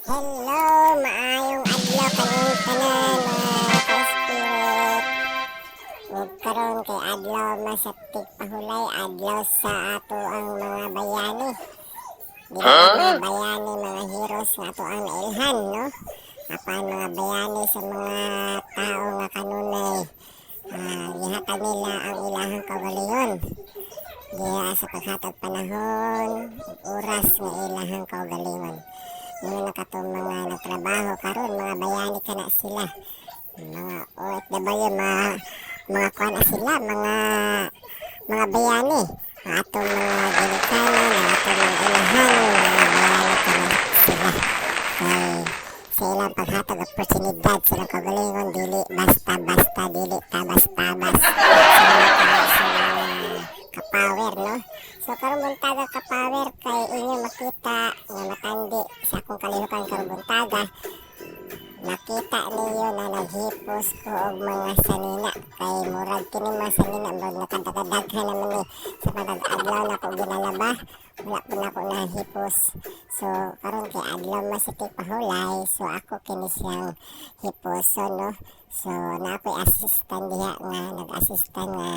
Hello, maayong adlaw kaning tanan mga ka-spirit. Ug karon kay adlaw masaptig pahulay, adlaw sa ato ang mga bayani. Di ba mga bayani, mga heroes nga ato ang nailhan, no? Apan mga bayani sa mga tao nga kanunay gihatag nila ang ilahang kaugalingon. Diya sa paghatag panahon, oras nga ilahang kaugalingon. Mga nakatong mga nagtrabaho karon, mga bayani ka na sila, mga OFW, mga kuan na sila, mga bayani, atong mga ginikanan, atong mga inahan, mga bayani ka na sila. Kay sa ilang paghatag oportunidad sa kagalingon, dili basta-basta, dili tabas-tabas. Sa mga kapower, no? So karon buntaga kapower kay inyo makita nga matandi sa akong kalihukan karon buntaga. Nakita niyo na naghipos ko og mga sanina kay murag kini mga sanina murag nakadaghan naman ni sa pag-adlaw na ko ginalaba, wala po na ko nahipos. So karon kay adlaw masitik pahulay, so ako kini siyang hiposon, no? So na ako'y assistant diha nga nag-assistant nga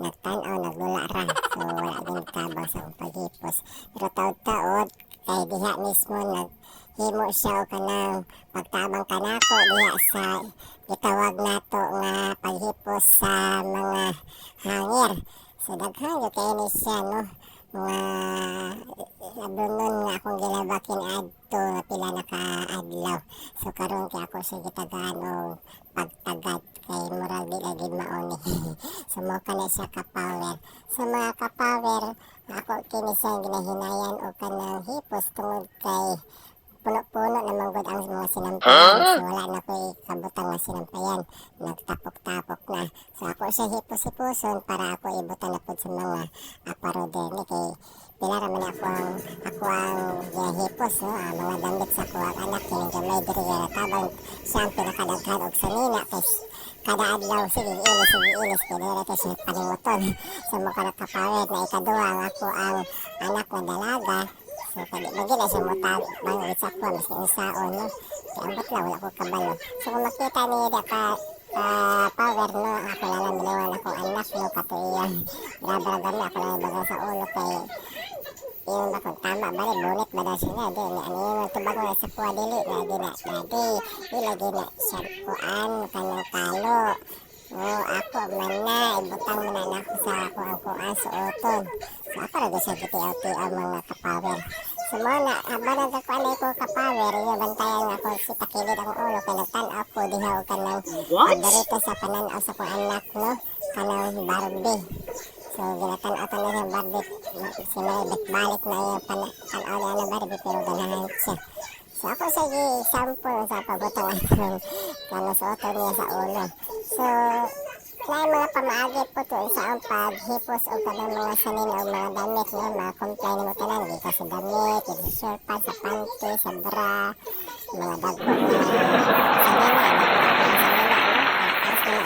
nagtan-aw, naglula ra. So wala din tabang sa akong paghipos. Pero taod-taod kay diha mismo naghimo siya o kanang pagtabang kanako diha sa gitawag nato nga paghipos sa mga hangir. So daghan yo kay ni siya, no? Mga abunon nga akong gilabakin adto nga pila na ka adlaw. So karon kay ako siya gitagaan og pagtagad kay murag di lagi mauni. So mo kana siya ka-power. So mga ka-power, ako kini siya ginahinayan o kanang hipos tungod kay puno-puno naman gud ang mga sinampayan. So wala na ko'y kabutang nga sinampayan, nagtapok-tapok na. So ako siya hipos-hiposon para ako ibutan na po sa mga aparoder ni kay pila raman ako ang gihipos, no? Mga damit sa kuwang anak kining gamay diri nga tabang siya ang pinakadaghan og sanina kay kada adlaw sige ilis kay diri kay siya paninguton. So mo kana kapower na ikaduha nga ako ang anak nga dalaga. So kadi magila siya mutag bangwit sa ako maski unsaon, no? Kay ambot lang wala ko kabalo. So kung makita niyo da ka power, no, ako na lang bilawan akong anak, no, katuiyan grabe-grabe na ako lang baga sa ulo kay yung bakong tama bali bonit ba daw sila di na ano yung tubag nga sa kuwa dili lagi na dati ilagi na siya kuan kanang talo. Ako man na ibutang mo na ako sa kuan sa oton. So ako rin siya giti-auti ang mga kapower. So mo na habang nagkakuan ko kapower, yung bantayan nga ako si takilid ang ulo kay nagtan-aw ko diha o kanang paborito sa pananaw sa kong anak, no, kanang Barbie. So ginatan-aw na yung Barbie, si Maribek balik na yung pan-aw niya ng Barbie pero ganahan siya. So ako sa example sa pabutang atong kanang sa oton niya sa ulo. So na mga pamaagi po to sa ang paghipos o kanang mga sanin o mga damit, no, mga comply na mo tanan di kasi damit, sa shirt pants, sa panty, sa bra, mga dagko na sanina, no,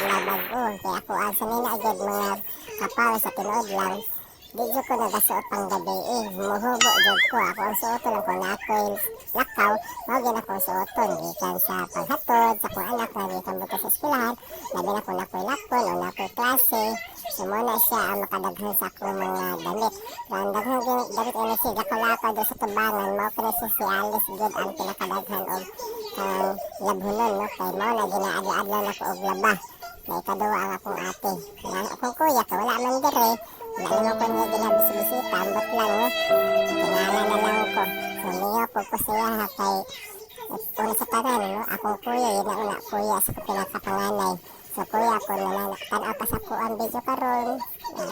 na bago kaya ako ang sanina agad mga kapaw sa tinuod lang. Di jud ko nagasuot pang gabi muhubo jud ko ako ang suoton lang ko na ako'y lakaw, mao gyud akong suoton gikan sa paghatod sa kong anak na gikan buto sa eskwelahan, labi na kung ako'y lakon o ako'y klase. So muna siya ang makadaghan sa akong mga damit. So ang daghang damit ay siya lakaw-lakaw doon sa tubangan, mao kini si Alice jud ang pinakadaghan og kang labhunon, no, kay mao na ginaadlaw na ko og laba. May ikaduwa ang akong ate na akong kuya ka wala man dire. Wala naman ko niya ginabisi-bisita, ambot lang, no? Kinala na lang ko. So, niyo ko siya ha kay una sa tanan, no? Akong kuya, yun na una kuya sa pinakapanganay. So, kuya ko na tanaw pa sa ko ang video karon.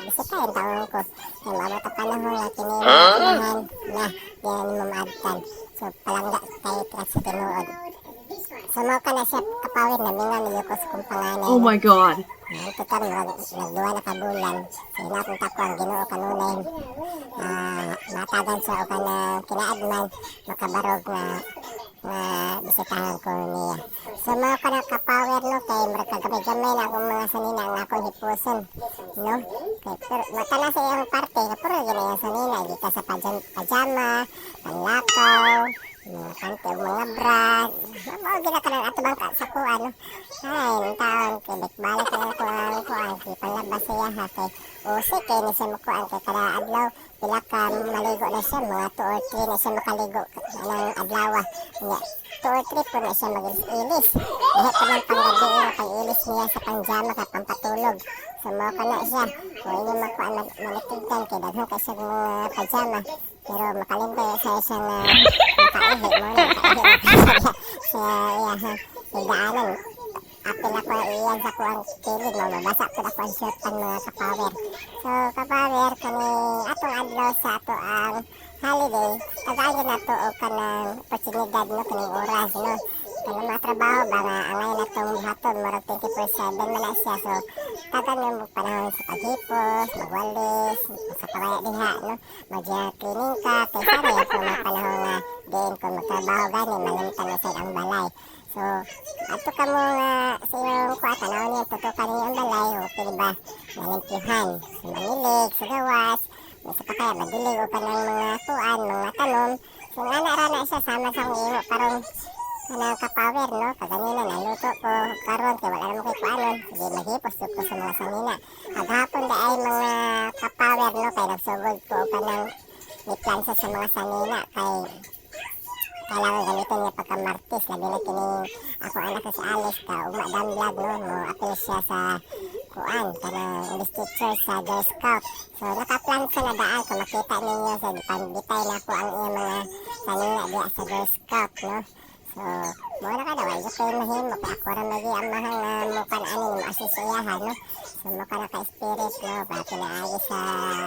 Bisita yung taong ko. Kaya mabata panahon na kininahan na yan mamadtan. So, palangga tayo sa tinuod. So, mau ka na siya kapawid na mingan niyo ko sa kong panganay. Oh my God. Ito ka nagduwa na kabulan. So napunta ko ang Ginoo kanunay. Matagan siya o kanang kinaadman makabarog na bisitahan ko niya. So mga ka na kapower, no, kay magkagamay-gamay na akong mga sanina nga akong hipuson, no. Kay pero matala sa iyang parte kapuro gina yung sanina gita sa pajama, panlakaw, mga kante o mga brand. Mao gina kanan ato bangka sa kuan no. Ay, ng taon kay balik na ako ang kuan kay palabas siya ha kay usi kay ni siya mo kuan kay kada adlaw pila ka maligo na siya mga 2 or 3 na siya makaligo ng adlaw. Nya 2 or 3 po na siya mag-ilis. Lahat pa ng panggabi na pang-ilis niya sa pangjama ka pampatulog. So mao kana siya. Kung ini makuan malitigdan kay daghan kay siya mga pajama. Pero makalimbay sa isang makaihi mo na makaihi sa iya daanan. Apil ako iyan sa kuang kilid mo mabasa ko ako ang shirt ang mga kapower. So kapower kani atong adlaw sa ato ang holiday tagayon na to og kanang oportunidad no kaning oras no. Kanang mga trabaho ba nga angay na itong buhaton marag 24/7 man na siya. So tagan mo panahon sa paghipos, magwalis, sa pamaya diha no. Mag-cleaning ka, kay sana yan po mga panahon nga din kung magtrabaho gani malimtan na sa ang balay. So ato ka mo nga sa iyong kuwata na niya tutukan niyo ang balay okay diba malimpihan sa manilig, sa gawas sa pa kaya madilig o kanang mga kuan, mga tanom. So nga na siya sama sa kong imo parang kanang kapower no, kaganina naluto ko karon kay wala naman kay kuanon, sige maghipos ko sa mga sanina. Aghapon da ay mga kapower no, kay nagsugod ko kanang iplansa sa mga sanina kay kailangan gamitin niya pagka Martes, labi na kining ako anak si Alice ka umadam vlog no, mo apil siya sa kuan kanang English teacher sa Girl Scout. So nakaplansa na daan kung makita ninyo sa pangbitay na ko ang iyang mga sanina diya sa Girl Scout no. So, muna ka daw, ay kayo mahimo, kaya ako rin lagi ang mahang mukan ani mo asisiyahan, no? So, mukha na ka-spirit, no? Bakit naagi sa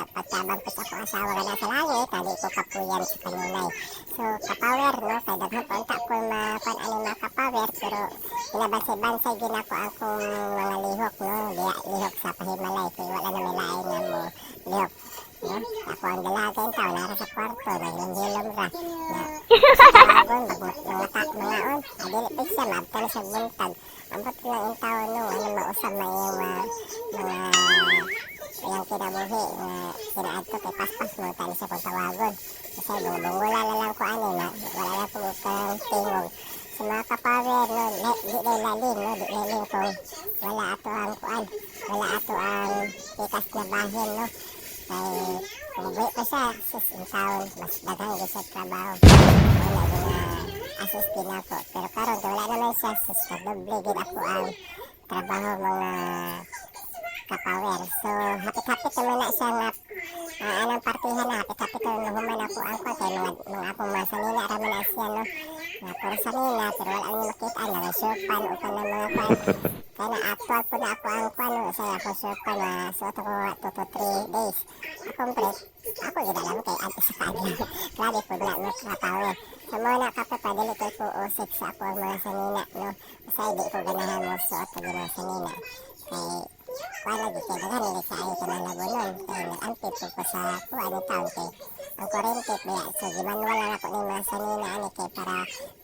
pagtabang ko sa akong asawa ka na sa langit, tali ko kapuyan sa kanunay. So, kapower, no? Kaya daghang punta ko makan ani mga kapower, pero pinabansay-bansay ginako akong mga lihok, no? Lihok sa pahimalay, kaya wala na may lain nga mo lihok. No? Ako ang dalaga yung tao, nara sa kwarto, naglong-hilom ra. Sa tawagon, mga on, adili pa siya, mabta na siya buntag. Ambot lang yung tao no, ano mausap na yung kinabuhi, nga kinaadto kay paspas mo, tani siya kung tawagon. Kasi bungbungula na lang ko ano, wala na po kang tingog. Sa mga kapower, no, di na lalim, no, di na lalim kung wala ato ang kuan, wala ato ang pikas na bahin, no. Kay kumubuhi ko siya, sus, yung taon, mas daghang ko sa trabaho. Wala din na assistin ako. Pero karon wala naman siya, sus, kadoble gid ako ang trabaho mga kapower. So, hapit-hapit naman na siya nga anong partihan na, hapit-hapit na human ako ang kwa, kay mga akong masanina, raman na siya, no. Puro sanina, pero wala niyo makita, nang-surpan o ka ng mga kwan. Kaya na-actual po na ako ang kwan, no. Saya ako surpan na suot ako 2 to 3 days. Complete, ako ginalam kay ante sa kanya. Grabe po na, no, kapower. So, muna kapit pa, delikal po usik sa ako ang mga sanina, no. Kasi di ko ganahan mo suot ang mga sanina. Kay wala di kay daghan nila sa ayo ka ng labunon. Kay nag-ampit po sa kuha ng taon kay ang kurente. Kaya so gimanual lang ako ng mga sanina ani kay para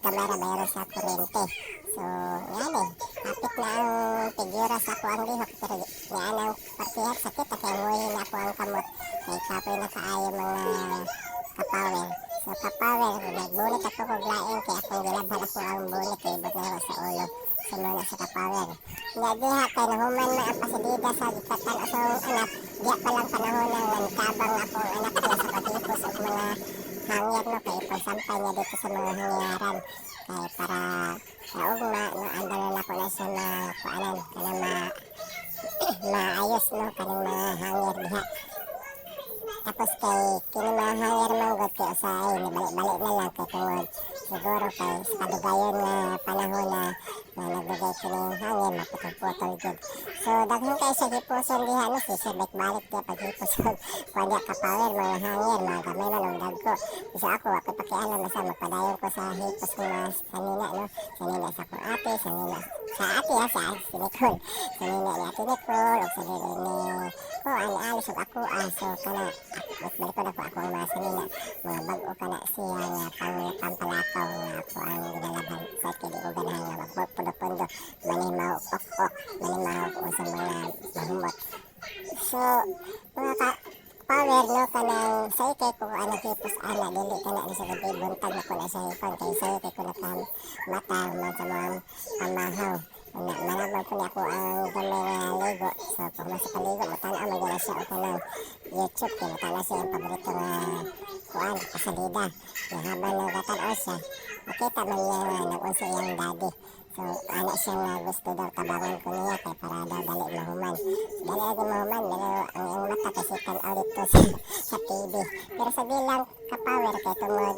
kamera mayroon sa kurente. So yan eh, hapit na ang figura sa ako ang lihok. Pero yan ang partihat sakit kay muhin na ako ang kamot. Kay kapoy na kaayo mga kapower. So kapower, nagbunit ako kog laing kay akong gilabhan ako ang bunit kay ibot na sa ulo. So muna sa kapower. Nga diha kay nahuman na ang pasilida sa gikatan o sa anak. Diya palang panahon ng nanikabang akong anak niya sa paghipos o mga hangyan no kay ipagsampay niya dito sa mga hangyaran. Kay para naugma no andalan ako na siya na kuanan kanang maayos no kanang mga hangyer diha. Tapos kay kini mga hangyer manggot kay usay balik-balik na lang kay tungod siguro kay sa kadugayon na panahon na nagbigay kining hangin maputol-putol gid. So daghan kay sa hipuson diha no si balik balik dia paghipuson kuan dia kapower mga hangin mga gamay man og dagko. Isa ako wa ko pakialam basta magpadayon ko sa hipos ko na sanina no. Sanina sa akong ate, sanina sa ate ha sa si Nicole. Sanina ni ate Nicole o sanina ni ko ani alis og ako so kana balik ko na ko ang mga sanina mga bag-o kana siya nga pampalakaw nga ako ang ginalaban sa kili ko ganahan nga magpundo-pundo manimaw ok manimaw ko sa mga mahumot. So mga power no kanang sa ikay ko ano hipos ana dili kana ni sa gabi buntag na ko na sa hipon kay sayo kay ko nakam mata man sa mga pamahaw. Manabang ko na ako ang gamay nga ligo. So pag nasa paligo matanaw magana siya o kanang YouTube kay matanaw siya ang paborito nga kuan pasalida. Habang nagtatanaw siya makita man niya nga nag-unsa iyang daddy. So anak siya nga gusto daw tabangan ko niya kay para daw dali mahuman. Dali agad mahuman pero ang iyang mata kasi tanaw dito sa TV. Pero sa bilang kapower kay tungod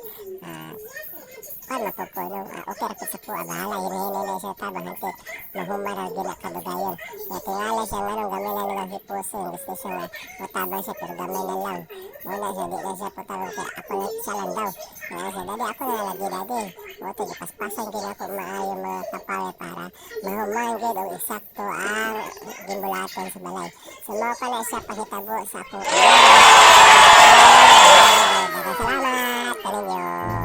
kan mapupuno okay ra sa kuha bahala hinahinay siya tabang hanti mahuman ra gyud kadugayon. Kaya tingala siya nganong gamay na nilang hipuson gusto siya nga matabang siya pero gamay na lang. Muna siya di na siya putabang kaya ako siya lang daw. Kaya siya dadi ako na lagi dadi. Moto gipaspasan gyud ako maayo mga kapawe para mahuman gyud o eksakto ang gimbulaton sa balay. So mao pa na siya pakitabo sa ako. Salamat kaninyo.